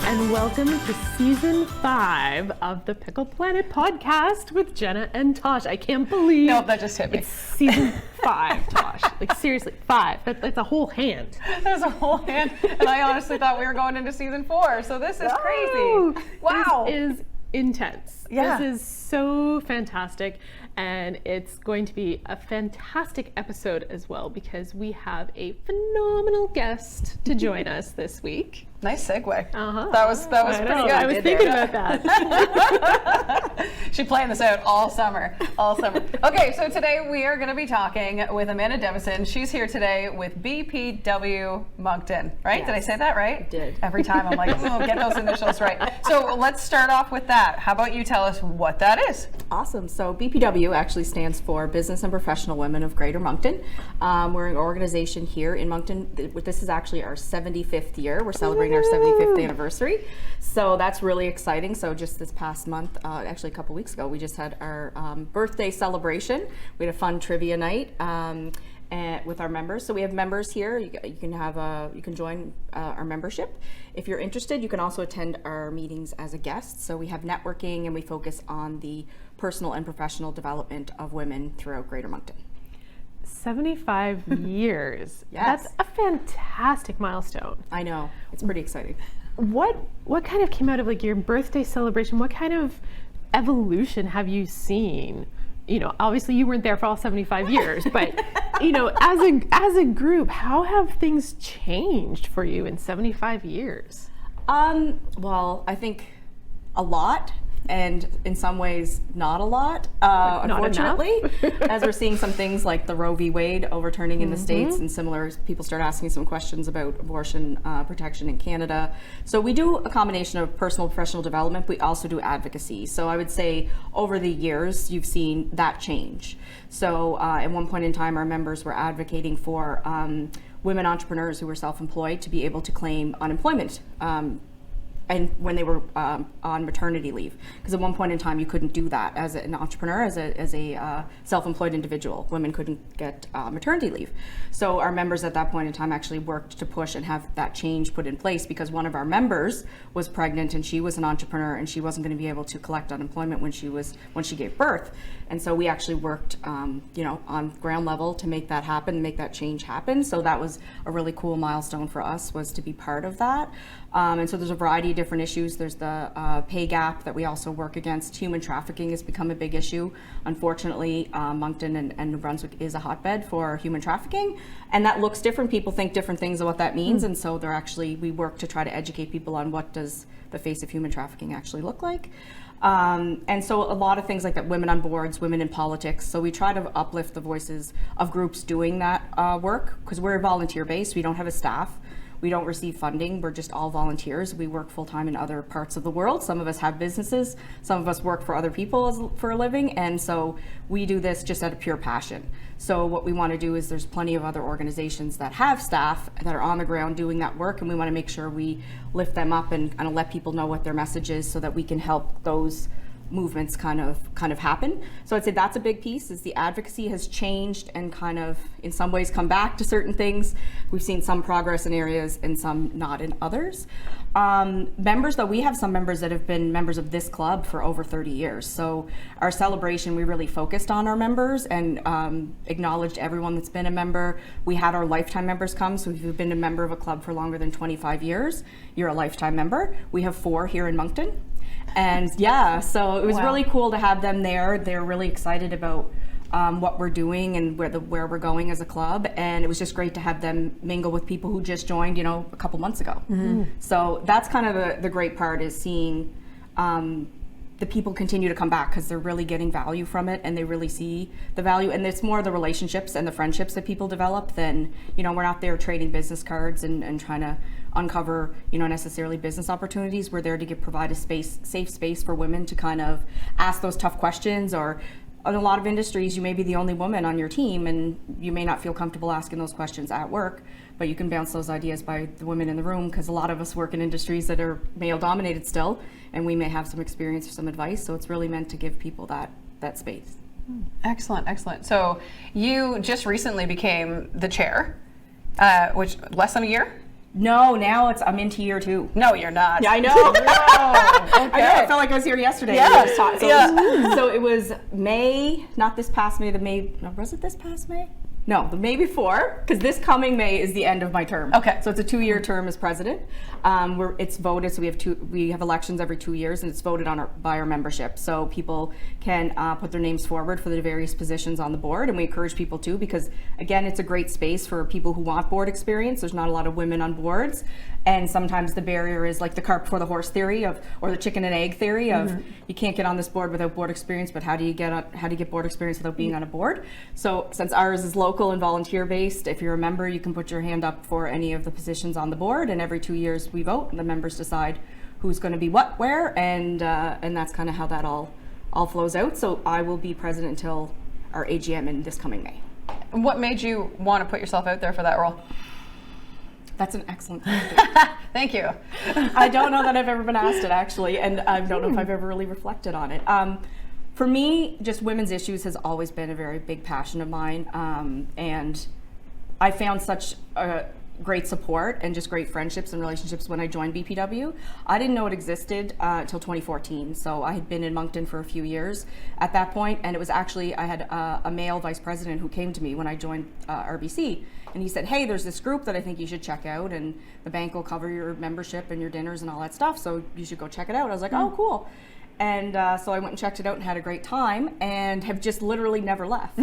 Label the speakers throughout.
Speaker 1: and welcome to Season 5 of the Pickle Planet podcast with Jenna and Tosh. I can't believe
Speaker 2: Nope, that just hit me.
Speaker 1: It's Season 5, Tosh. Like, seriously, 5. That's a whole hand.
Speaker 2: There's a whole hand, and I honestly thought we were going into Season 4, so this is crazy. Wow.
Speaker 1: This is intense.
Speaker 2: Yeah.
Speaker 1: This is so fantastic, and it's going to be a fantastic episode as well because we have a phenomenal guest to join us this week.
Speaker 2: Nice segue.
Speaker 1: Uh-huh.
Speaker 2: That was pretty good.
Speaker 1: I was thinking about that.
Speaker 2: She's playing this out all summer. Okay, so today we are going to be talking with Amanda Devison. She's here today with BPW Moncton, right? Yes. Did I say that right?
Speaker 1: You did.
Speaker 2: Every time I'm like, oh, get those initials right. So let's start off with that. How about you tell us what that is?
Speaker 3: Awesome. So BPW actually stands for Business and Professional Women of Greater Moncton. We're an organization here in Moncton. This is actually our 75th year. We're celebrating our 75th anniversary. So that's really exciting. So just this past month, actually a couple weeks ago, we just had our birthday celebration. We had a fun trivia night with our members. So we have members here. You can join our membership. If you're interested, you can also attend our meetings as a guest. So we have networking and we focus on the personal and professional development of women throughout Greater Moncton.
Speaker 1: 75 years.
Speaker 3: Yes.
Speaker 1: That's a fantastic milestone.
Speaker 3: I know. It's pretty exciting.
Speaker 1: What kind of came out of like your birthday celebration? What kind of evolution have you seen? You know, obviously you weren't there for all 75 years, but you know, as a group, how have things changed for you in 75 years?
Speaker 3: Well, I think a lot. And in some ways, not a lot, unfortunately, as we're seeing some things like the Roe v. Wade overturning in the States and similar, people start asking some questions about abortion protection in Canada. So we do a combination of personal professional development, but we also do advocacy. So I would say over the years, you've seen that change. So at one point in time, our members were advocating for women entrepreneurs who were self-employed to be able to claim unemployment and when they were on maternity leave, because at one point in time you couldn't do that as an entrepreneur, as a self-employed individual. Women couldn't get maternity leave. So our members at that point in time actually worked to push and have that change put in place, because one of our members was pregnant and she was an entrepreneur and she wasn't going to be able to collect unemployment when she gave birth. And so we actually worked on ground level to make that happen, make that change happen. So that was a really cool milestone for us, was to be part of that. And so there's a variety of different issues. There's the pay gap that we also work against. Human trafficking has become a big issue. Unfortunately, Moncton and New Brunswick is a hotbed for human trafficking, and that looks different. People think different things of what that means, and so we work to try to educate people on what does the face of human trafficking actually look like. And so a lot of things like that, women on boards, women in politics. So we try to uplift the voices of groups doing that work, because we're volunteer based. We don't have a staff. We don't receive funding. We're just all volunteers. We work full time in other parts of the world. Some of us have businesses. Some of us work for other people for a living. And so we do this just out of pure passion. So what we want to do is, there's plenty of other organizations that have staff that are on the ground doing that work, and we want to make sure we lift them up and kind of let people know what their message is, so that we can help those movements kind of happen. So I'd say that's a big piece, is the advocacy has changed and kind of in some ways come back to certain things. We've seen some progress in areas and some not in others. Members, though, we have some members that have been members of this club for over 30 years. So our celebration, we really focused on our members and acknowledged everyone that's been a member. We had our lifetime members come. So if you've been a member of a club for longer than 25 years, you're a lifetime member. We have 4 here in Moncton. And yeah, so it was really cool to have them there. They're really excited about what we're doing and where we're going as a club, and it was just great to have them mingle with people who just joined, a couple months ago. So that's kind of the great part, is seeing the people continue to come back, because they're really getting value from it and they really see the value. And it's more the relationships and the friendships that people develop than, we're not there trading business cards and trying to uncover, necessarily business opportunities. We're there to provide a safe space for women to kind of ask those tough questions, or in a lot of industries, you may be the only woman on your team and you may not feel comfortable asking those questions at work, but you can bounce those ideas by the women in the room, because a lot of us work in industries that are male dominated still, and we may have some experience or some advice. So it's really meant to give people that space.
Speaker 2: Excellent, excellent. So you just recently became the chair, which less than a year?
Speaker 3: No, now I'm into year 2.
Speaker 2: No, you're not.
Speaker 3: Yeah, I know.
Speaker 2: Okay.
Speaker 3: I know. I felt like I was here yesterday.
Speaker 2: Yes.
Speaker 3: So it was May, not this past May. Was it this past May? No, the May before, because this coming May is the end of my term.
Speaker 2: Okay.
Speaker 3: So it's a 2-year term as president. It's voted, so we have elections every 2 years, and it's voted on by our membership. So people can put their names forward for the various positions on the board, and we encourage people to, because again, it's a great space for people who want board experience. There's not a lot of women on boards, and sometimes the barrier is like the cart before the horse theory or the chicken and egg theory of you can't get on this board without board experience, but how do you get board experience without being on a board? So since ours is local and volunteer based, if you're a member, you can put your hand up for any of the positions on the board, and every 2 years we vote and the members decide who's going to be what where, and that's kind of how that all flows out. So I will be president until our AGM in this coming May.
Speaker 2: And what made you want to put yourself out there for that role?
Speaker 3: That's an excellent question.
Speaker 2: Thank you.
Speaker 3: I don't know that I've ever been asked it, actually, and I don't know if I've ever really reflected on it. For me, just women's issues has always been a very big passion of mine, and I found such great support and just great friendships and relationships when I joined BPW. I didn't know it existed until 2014, so I had been in Moncton for a few years at that point, and it was actually, I had a male vice president who came to me when I joined RBC, and he said, hey, there's this group that I think you should check out, and the bank will cover your membership and your dinners and all that stuff, so you should go check it out. I was like, oh, cool. And so I went and checked it out and had a great time, and have just literally never left.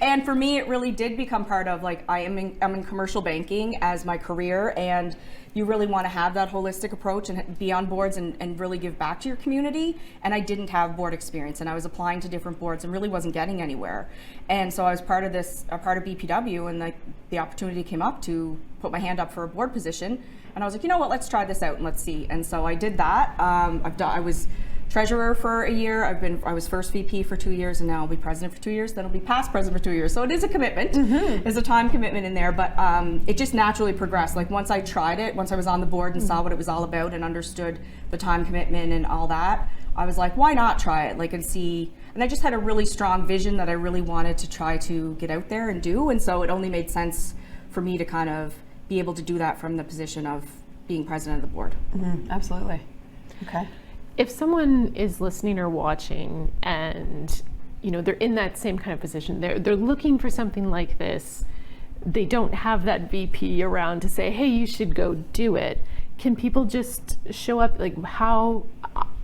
Speaker 3: And for me, it really did become part of, like, I'm in commercial banking as my career, and you really want to have that holistic approach and be on boards and really give back to your community. And I didn't have board experience, and I was applying to different boards and really wasn't getting anywhere. And so I was part of BPW, and the opportunity came up to put my hand up for a board position. And I was like, you know what, let's try this out and let's see. And so I did that. I was treasurer for a year. I was first VP for 2 years, and now I'll be president for 2 years. Then I'll be past president for 2 years. So it is a commitment. There's a time commitment in there, but it just naturally progressed. Like once I tried it, once I was on the board and saw what it was all about and understood the time commitment and all that, I was like, why not try it? Like, and see. And I just had a really strong vision that I really wanted to try to get out there and do. And so it only made sense for me to kind of be able to do that from the position of being president of the board.
Speaker 2: Absolutely. Okay.
Speaker 1: If someone is listening or watching and, you know, they're in that same kind of position, they're looking for something like this, they don't have that VP around to say, hey, you should go do it. Can people just show up? Like, how?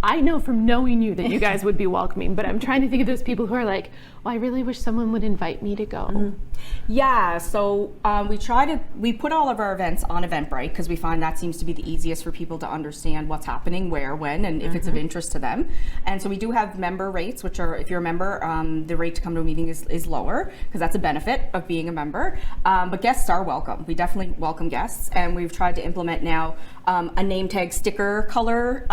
Speaker 1: I know from knowing you that you guys would be welcoming, but I'm trying to think of those people who are like, oh, I really wish someone would invite me to go.
Speaker 3: Yeah, so we put all of our events on Eventbrite because we find that seems to be the easiest for people to understand what's happening, where, when, and if it's of interest to them. And so we do have member rates, which are, if you're a member, the rate to come to a meeting is lower because that's a benefit of being a member. But guests are welcome. We definitely welcome guests, and we've tried to implement now a name tag sticker color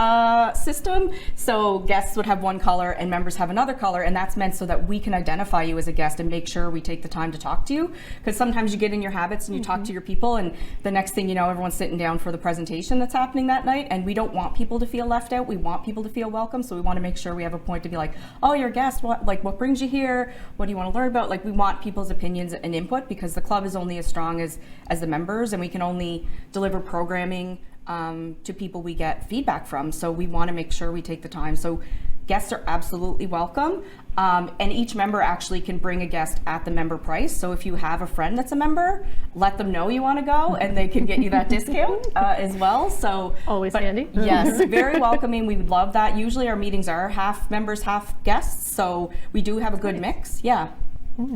Speaker 3: system. So guests would have one color and members have another color, and that's meant so that we can identify you as a guest and make sure we take the time to talk to you. Because sometimes you get in your habits and you talk to your people, and the next thing you know, everyone's sitting down for the presentation that's happening that night, and we don't want people to feel left out. We want people to feel welcome, so we want to make sure we have a point to be like, oh, you're a guest, what brings you here? What do you want to learn about? Like, we want people's opinions and input because the club is only as strong as the members, and we can only deliver programming to people we get feedback from. So we want to make sure we take the time. So guests are absolutely welcome. And each member actually can bring a guest at the member price. So if you have a friend that's a member, let them know you want to go and they can get you that discount as well. So
Speaker 1: always handy.
Speaker 3: Yes, very welcoming. We would love that. Usually our meetings are half members, half guests. So we do have a good mix. Yeah.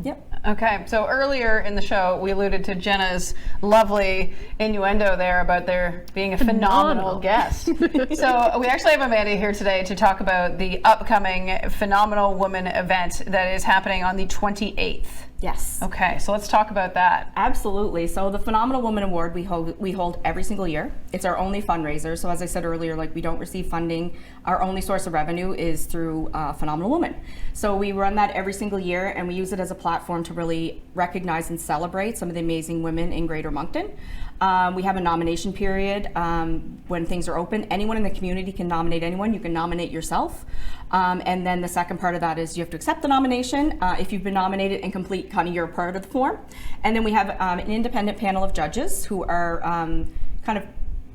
Speaker 3: Yep.
Speaker 2: Okay, so earlier in the show, we alluded to Jenna's lovely innuendo there about there being a phenomenal guest. So we actually have Amanda here today to talk about the upcoming Phenomenal Woman event that is happening on the 28th.
Speaker 3: Yes.
Speaker 2: Okay, so let's talk about that.
Speaker 3: Absolutely. So the Phenomenal Woman Award we hold every single year. It's our only fundraiser. So as I said earlier, like, we don't receive funding. Our only source of revenue is through Phenomenal Woman. So we run that every single year, and we use it as a platform to really recognize and celebrate some of the amazing women in Greater Moncton. We have a nomination period when things are open. Anyone in the community can nominate anyone. You can nominate yourself. And then the second part of that is you have to accept the nomination if you've been nominated and complete kind of your part of the form. And then we have an independent panel of judges who are kind of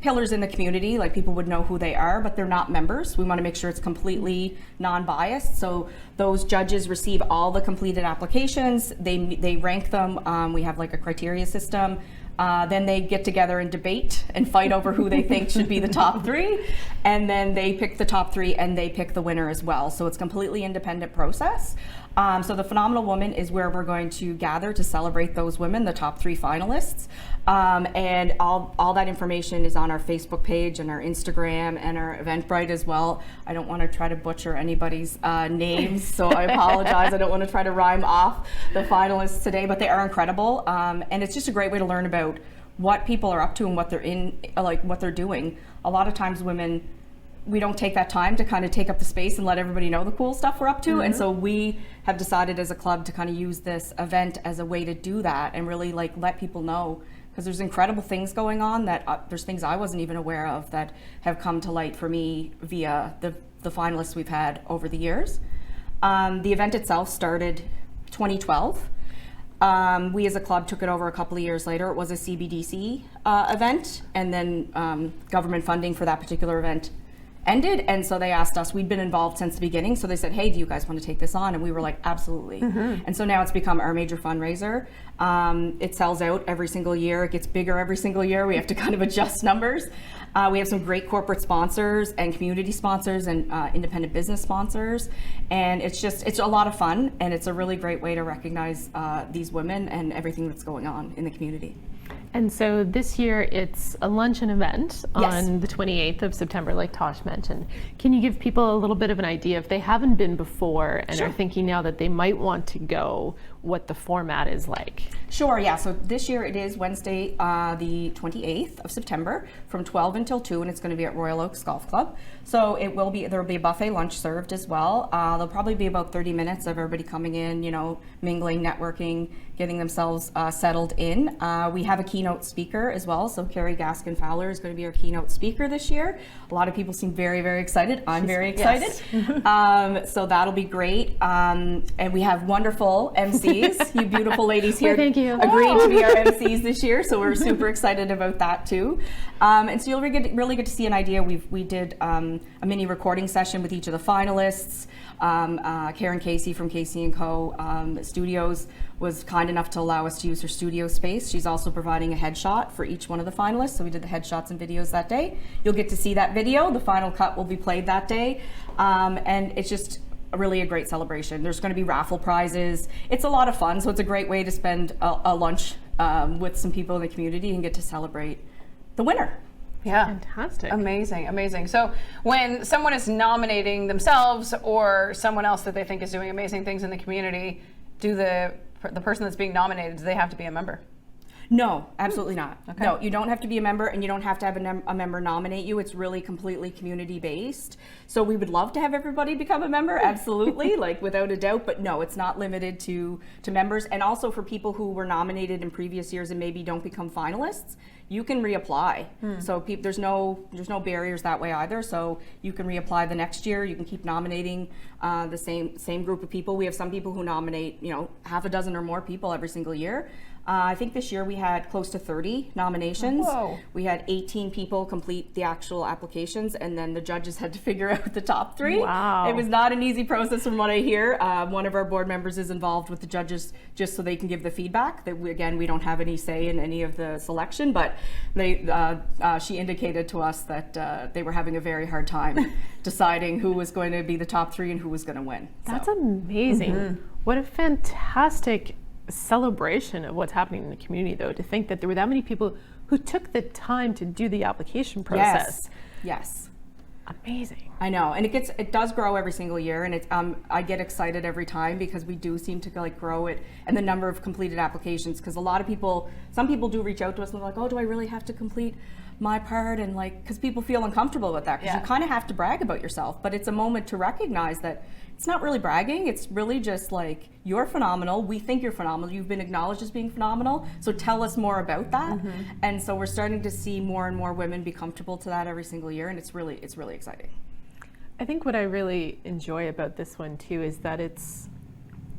Speaker 3: pillars in the community, like people would know who they are, but they're not members. We want to make sure it's completely non-biased. So those judges receive all the completed applications. They rank them. We have like a criteria system. Then they get together and debate and fight over who they think should be the top 3. And then they pick the top 3 and they pick the winner as well. So it's a completely independent process. So the Phenomenal Woman is where we're going to gather to celebrate those women, the top 3 finalists. And all that information is on our Facebook page and our Instagram and our Eventbrite as well. I don't want to try to butcher anybody's names, so I apologize. I don't want to try to rhyme off the finalists today, but they are incredible. And it's just a great way to learn about what people are up to and what they're doing. A lot of times women, we don't take that time to kind of take up the space and let everybody know the cool stuff we're up to. And so we have decided as a club to kind of use this event as a way to do that and really like let people know, because there's incredible things going on that there's things I wasn't even aware of that have come to light for me via the finalists we've had over the years. The event itself started 2012. We as a club took it over a couple of years later. It was a CBDC event, and then government funding for that particular event ended, and so they asked us. We'd been involved since the beginning, so they said, hey, do you guys want to take this on? And we were like, absolutely. And so now it's become our major fundraiser. It sells out every single year. It gets bigger every single year. We have to kind of adjust numbers. We have some great corporate sponsors and community sponsors and independent business sponsors, and it's a lot of fun, and it's a really great way to recognize these women and everything that's going on in the community.
Speaker 1: And so this year it's a luncheon event on the 28th of September, like Tosh mentioned. Can you give people a little bit of an idea, if they haven't been before and are thinking now that they might want to go, what the format is like?
Speaker 3: Sure, yeah. So this year it is Wednesday, the 28th of September from 12 until 2, and it's going to be at Royal Oaks Golf Club. So there will be a buffet lunch served as well. There'll probably be about 30 minutes of everybody coming in, mingling, networking, getting themselves settled in. We have a keynote speaker as well. So Carrie Gaskin-Fowler is going to be our keynote speaker this year. A lot of people seem very, very excited. I'm very excited. So that'll be great. And we have wonderful MCs. You beautiful ladies here
Speaker 1: thank you.
Speaker 3: agreed to be our MCs this year. So we're super excited about that too. And so you'll really get to see an idea. We did a mini recording session with each of the finalists. Karen Casey from Casey & Co. Studios was kind enough to allow us to use her studio space. She's also providing a headshot for each one of the finalists. So we did the headshots and videos that day. You'll get to see that video. The final cut will be played that day. And it's just really a great celebration. There's going to be raffle prizes. It's a lot of fun. So it's a great way to spend a lunch with some people in the community and get to celebrate the winner.
Speaker 2: Yeah.
Speaker 1: Fantastic.
Speaker 2: Amazing, amazing. So when someone is nominating themselves or someone else that they think is doing amazing things in the community, do the person that's being nominated, do they have to be a member?
Speaker 3: No, absolutely not.
Speaker 2: Okay.
Speaker 3: No, you don't have to be a member, and you don't have to have a member nominate you. It's really completely community based. So we would love to have everybody become a member, absolutely, like without a doubt. But no, it's not limited to members. And also for people who were nominated in previous years and maybe don't become finalists, you can reapply. So there's no barriers that way either. So you can reapply the next year. You can keep nominating the same group of people. We have some people who nominate, half a dozen or more people every single year. I think this year we had close to 30 nominations.
Speaker 2: Whoa.
Speaker 3: We had 18 people complete the actual applications, and then the judges had to figure out the top 3.
Speaker 1: Wow.
Speaker 3: It was not an easy process from what I hear. One of our board members is involved with the judges just so they can give the feedback. That we don't have any say in any of the selection, but she indicated to us that they were having a very hard time deciding who was going to be the top 3 and who was going to win.
Speaker 1: That's amazing. What a fantastic celebration of what's happening in the community, though, to think that there were that many people who took the time to do the application process.
Speaker 3: Yes.
Speaker 1: Amazing.
Speaker 3: I know, and it does grow every single year, and I get excited every time because we do seem to grow it and the number of completed applications. Because some people do reach out to us and they're like, oh, do I really have to complete my part, and like, because people feel uncomfortable with that, because you kind of have to brag about yourself, but it's a moment to recognize that it's not really bragging, it's really just like, you're phenomenal, we think you're phenomenal, you've been acknowledged as being phenomenal, so tell us more about that. And so we're starting to see more and more women be comfortable to that every single year, and it's really exciting.
Speaker 1: I think what I really enjoy about this one too is that it's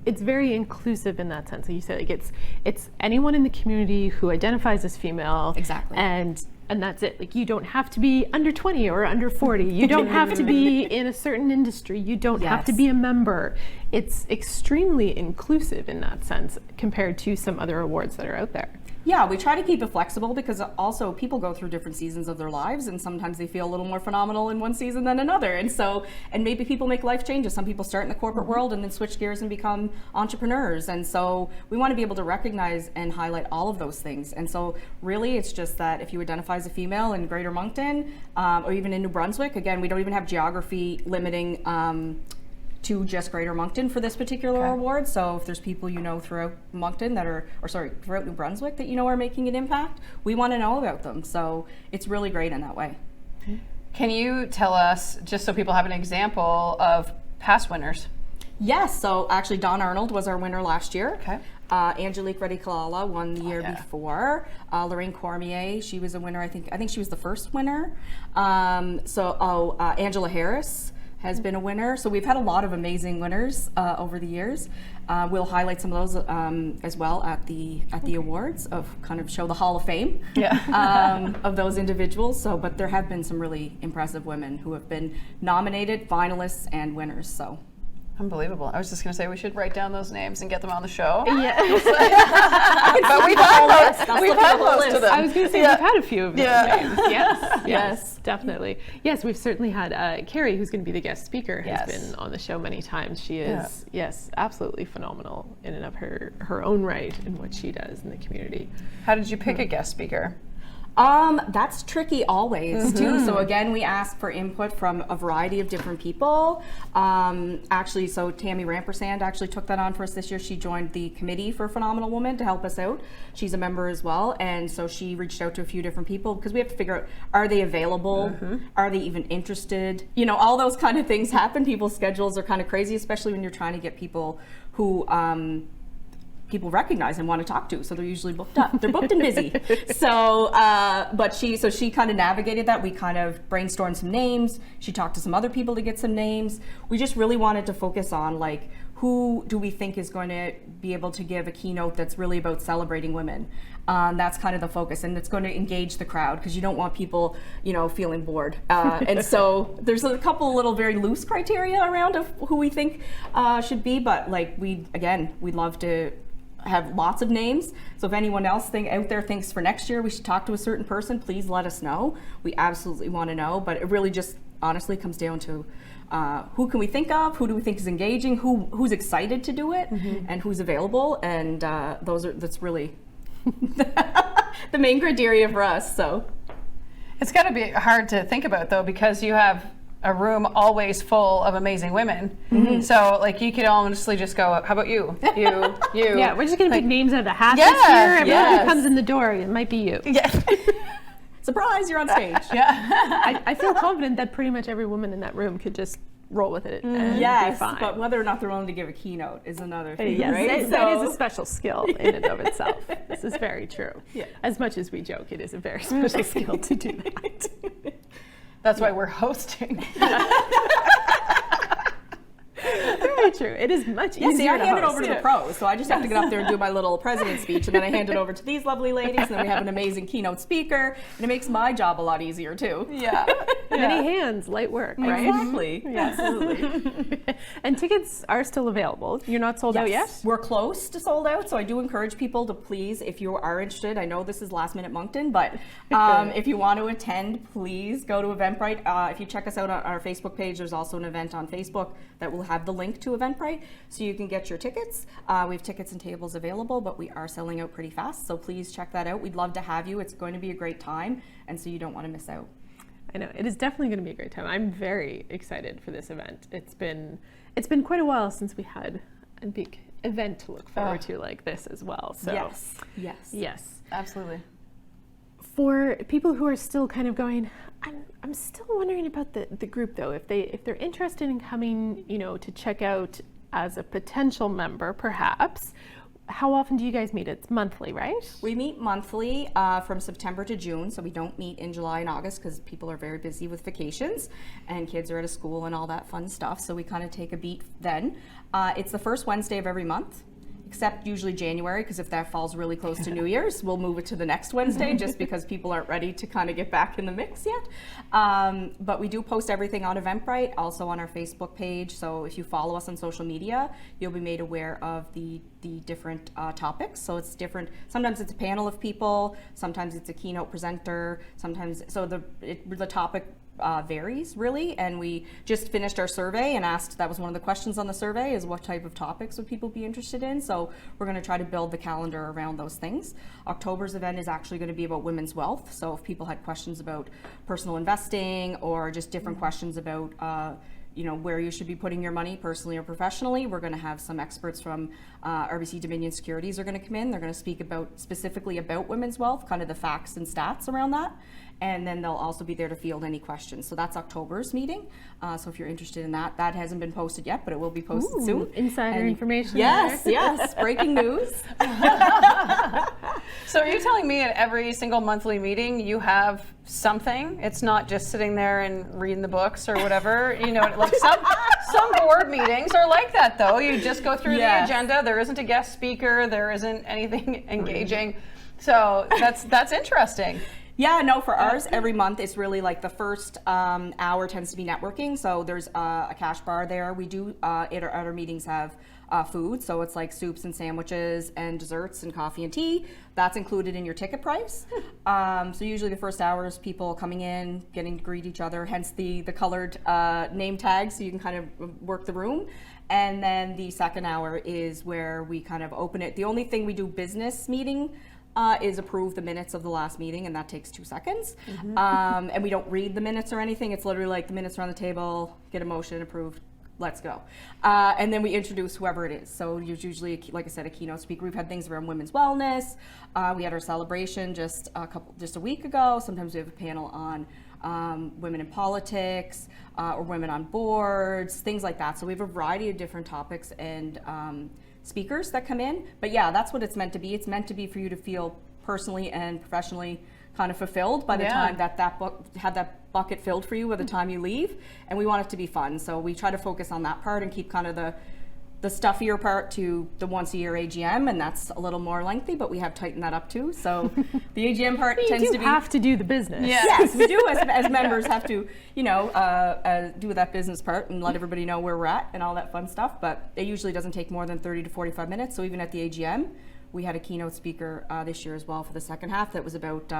Speaker 1: very inclusive in that sense. Like you said, like it's anyone in the community who identifies as female.
Speaker 3: Exactly.
Speaker 1: And that's it. Like, you don't have to be under 20 or under 40. You don't have to be in a certain industry. You don't have to be a member. It's extremely inclusive in that sense compared to some other awards that are out there.
Speaker 3: Yeah, we try to keep it flexible, because also people go through different seasons of their lives, and sometimes they feel a little more phenomenal in one season than another. And so, and maybe people make life changes. Some people start in the corporate world and then switch gears and become entrepreneurs. And so we want to be able to recognize and highlight all of those things. And so really, it's just that if you identify as a female in Greater Moncton, or even in New Brunswick, again, we don't even have geography limiting to just Greater Moncton for this particular award. So if there's people you know throughout Moncton that are, or sorry, throughout New Brunswick that you know are making an impact, we want to know about them. So it's really great in that way.
Speaker 2: Can you tell us, just so people have an example of past winners?
Speaker 3: Yes, so actually Dawn Arnold was our winner last year.
Speaker 2: Okay.
Speaker 3: Angelique Reddy-Kalala won the year before. Lorraine Cormier, she was a winner. I think she was the first winner. Angela Harris has been a winner. So we've had a lot of amazing winners over the years. We'll highlight some of those as well at the awards, of kind of show the Hall of Fame of those individuals. So, but there have been some really impressive women who have been nominated, finalists, and winners. So.
Speaker 2: Unbelievable. I was just going to say we should write down those names and get them on the show.
Speaker 1: Yeah.
Speaker 2: But we've had most of them.
Speaker 1: I was going to say we've had a few of those names. Yes.
Speaker 3: Yes.
Speaker 1: Definitely. Yes, we've certainly had Carrie, who's going to be the guest speaker, has been on the show many times. She is, absolutely phenomenal in and of her own right in what she does in the community.
Speaker 2: How did you pick a guest speaker?
Speaker 3: That's tricky always too. So again, we ask for input from a variety of different people. Actually, so Tammy Rampersand actually took that on for us this year. She joined the committee for Phenomenal Woman to help us out. She's a member as well, and so she reached out to a few different people, because we have to figure out, are they available? Are they even interested? You know, all those kind of things happen. People's schedules are kind of crazy, especially when you're trying to get people who people recognize and want to talk to, so they're usually booked up. They're booked and busy. So, but she kind of navigated that. We kind of brainstormed some names. She talked to some other people to get some names. We just really wanted to focus on, like, who do we think is going to be able to give a keynote that's really about celebrating women. That's kind of the focus, and it's going to engage the crowd, because you don't want people, you know, feeling bored. And so there's a couple little very loose criteria around of who we think should be, but like we'd love to have lots of names. So if anyone else out there thinks for next year we should talk to a certain person, please let us know. We absolutely want to know, but it really just honestly comes down to who can we think of, who do we think is engaging, who's excited to do it, and who's available, and that's really the main criteria for us. So
Speaker 2: it's got to be hard to think about, though, because you have a room always full of amazing women. So like you could honestly just go, how about you? You.
Speaker 1: Yeah, we're just going to pick names out of the hat this year. Everyone who comes in the door, it might be you.
Speaker 2: Yeah.
Speaker 3: Surprise, you're on stage.
Speaker 1: I feel confident that pretty much every woman in that room could just roll with it and be fine.
Speaker 3: But whether or not they're willing to give a keynote is another thing,
Speaker 1: yes,
Speaker 3: right?
Speaker 1: That is a special skill in and of itself. This is very true. Yeah. As much as we joke, it is a very special skill to do that.
Speaker 2: That's why we're hosting.
Speaker 1: Very true. It is much easier.
Speaker 3: See, I hand it over to the pros, so I just have to get up there and do my little president's speech, and then I hand it over to these lovely ladies, and then we have an amazing keynote speaker, and it makes my job a lot easier too.
Speaker 2: Yeah.
Speaker 1: Many hands, light work, right?
Speaker 3: Exactly. Absolutely.
Speaker 1: And tickets are still available. You're not sold out yet?
Speaker 3: We're close to sold out, so I do encourage people to please, if you are interested, I know this is last minute Moncton, but if you want to attend, please go to Eventbrite. If you check us out on our Facebook page, there's also an event on Facebook that will have the link to Eventbrite, so you can get your tickets. We have tickets and tables available, but we are selling out pretty fast, so please check that out. We'd love to have you. It's going to be a great time, and so you don't want to miss out.
Speaker 1: I know, it is definitely going to be a great time. I'm very excited for this event. It's been quite a while since we had a big event to look forward to like this as well. So
Speaker 3: Yes.
Speaker 1: yes,
Speaker 2: absolutely.
Speaker 1: For people who are still kind of going, I'm still wondering about the group though. If they're interested in coming, to check out as a potential member, perhaps. How often do you guys meet? It's monthly, right?
Speaker 3: We meet monthly from September to June, so we don't meet in July and August because people are very busy with vacations and kids are out of school and all that fun stuff, so we kind of take a beat then. It's the first Wednesday of every month, except usually January, because if that falls really close to New Year's, we'll move it to the next Wednesday just because people aren't ready to kind of get back in the mix yet. But we do post everything on Eventbrite, also on our Facebook page. So if you follow us on social media, you'll be made aware of the different topics. So it's different. Sometimes it's a panel of people, sometimes it's a keynote presenter, sometimes, so the topic varies really, and we just finished our survey and asked, that was one of the questions on the survey, is what type of topics would people be interested in. So we're going to try to build the calendar around those things. October's event is actually going to be about women's wealth, so if people had questions about personal investing or just different questions about where you should be putting your money personally or professionally, we're going to have some experts from RBC Dominion Securities are going to come in. They're going to speak specifically about women's wealth, kind of the facts and stats around that. And then they'll also be there to field any questions. So that's October's meeting. So if you're interested in that, that hasn't been posted yet, but it will be posted soon.
Speaker 1: Insider information.
Speaker 3: Yes, yes, breaking news.
Speaker 2: So are you telling me at every single monthly meeting you have something? It's not just sitting there and reading the books or whatever. Like some board meetings are like that though. You just go through the agenda. There isn't a guest speaker. There isn't anything engaging. So that's interesting.
Speaker 3: Yeah, no, for ours, every month it's really like the first hour tends to be networking. So there's a cash bar there. We do, at our meetings, have food. So it's like soups and sandwiches and desserts and coffee and tea. That's included in your ticket price. So usually the first hour is people coming in, getting to greet each other, hence the colored name tags, so you can kind of work the room. And then the second hour is where we kind of open it. The only thing we do business meeting is approve the minutes of the last meeting, and that takes 2 seconds. And we don't read the minutes or anything. It's literally like the minutes are on the table, get a motion approved, let's go. And then we introduce whoever it is. So usually, like I said, a keynote speaker. We've had things around women's wellness. We had our celebration just a week ago. Sometimes we have a panel on women in politics or women on boards, things like that. So we have a variety of different topics and speakers that come in. But yeah, that's what it's meant to be. It's meant to be for you to feel personally and professionally kind of fulfilled by the time that book had that bucket filled for you by the time you leave. And we want it to be fun. So we try to focus on that part and keep kind of the stuffier part to the once a year AGM, and that's a little more lengthy, but we have tightened that up too. So the AGM part tends to be.
Speaker 1: You have to do the business.
Speaker 3: Yes, we do as members have to, do that business part and let everybody know where we're at and all that fun stuff. But it usually doesn't take more than 30 to 45 minutes. So even at the AGM, we had a keynote speaker this year as well for the second half that was about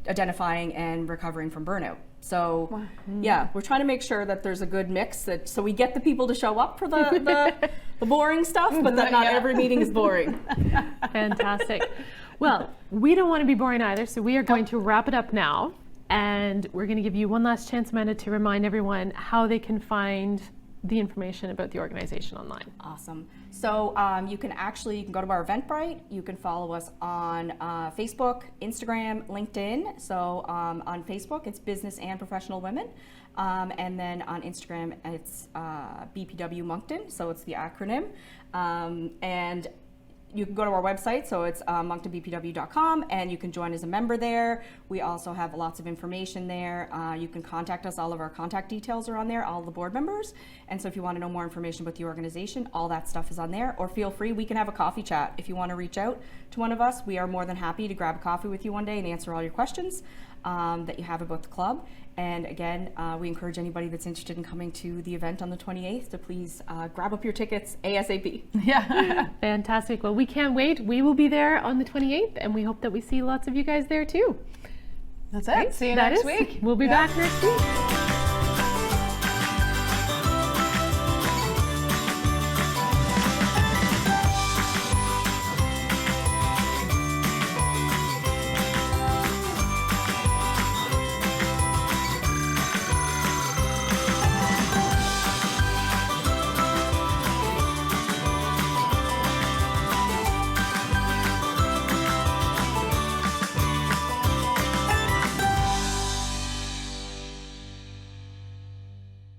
Speaker 3: identifying and recovering from burnout. So yeah, we're trying to make sure that there's a good mix, so we get the people to show up for the boring stuff, but that not every meeting is boring.
Speaker 1: Fantastic. Well, we don't want to be boring either, so we are going to wrap it up now, and we're going to give you one last chance, Amanda, to remind everyone how they can find the information about the organization online.
Speaker 3: Awesome. So you can go to our Eventbrite. You can follow us on Facebook, Instagram, LinkedIn. So on Facebook, it's Business and Professional Women. And then on Instagram, it's BPW Moncton. So it's the acronym. And you can go to our website, so it's monctonbpw.com, and you can join as a member there. We also have lots of information there. You can contact us. All of our contact details are on there, all the board members. And so if you want to know more information about the organization, all that stuff is on there. Or feel free, we can have a coffee chat. If you want to reach out to one of us, we are more than happy to grab a coffee with you one day and answer all your questions that you have about the club. And again, we encourage anybody that's interested in coming to the event on the 28th to please grab up your tickets ASAP.
Speaker 2: Yeah.
Speaker 1: Fantastic. Well, we can't wait. We will be there on the 28th, and we hope that we see lots of you guys there too.
Speaker 2: That's it. See you next week.
Speaker 1: We'll be back next week.